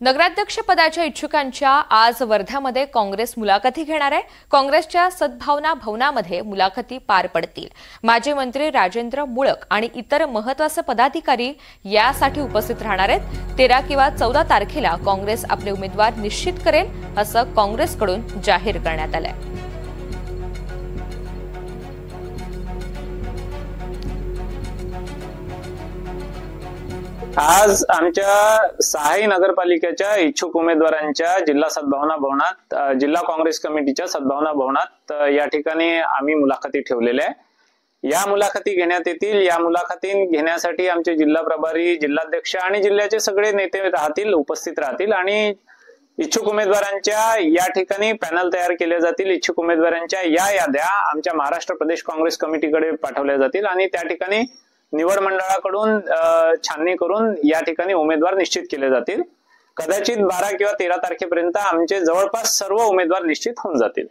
नगराध्यक्ष पदाच्या इच्छुकांच्या आज वर्ध्यामध्ये काँग्रेस मुलाखती घेणार आहे। काँग्रेसच्या सद्भावना भवनामध्ये मुलाखती पार पडतील। माजी मंत्री राजेंद्र मुळक आणि इतर महत्त्वाचे पदाधिकारी यासाठी उपस्थित राहणार आहेत। 13 किंवा 14 तारखेला काँग्रेस आपले उमेदवार निश्चित करेल असं काँग्रेसकडून जाहीर करण्यात आलंय। आज आमच्या सहाही नगरपालिकेच्या इच्छुक उमेदवारांच्या जिल्हा सद्भावना भवनात जिल्हा काँग्रेस कमिटीच्या सद्भावना भवनात या ठिकाणी आम्ही मुलाखती ठेवलेल्या आहे। या मुलाखती घेण्यात येतील। या मुलाखती घेण्यासाठी आमचे जिल्हा प्रभारी, जिल्हाध्यक्ष आणि जिल्ह्याचे सगळे नेते राहतील, उपस्थित राहतील आणि इच्छुक उमेदवारांच्या या ठिकाणी पॅनल तयार केले जातील। इच्छुक उमेदवारांच्या या याद्या आमच्या महाराष्ट्र प्रदेश काँग्रेस कमिटीकडे पाठवल्या जातील आणि त्या ठिकाणी निवड मंडळाकडून छाननी करून या ठिकाणी उमेदवार निश्चित केले जातील। कदाचित 12 किंवा 13 तारखेपर्यंत आमचे जवळपास सर्व उमेदवार निश्चित होऊन जातील।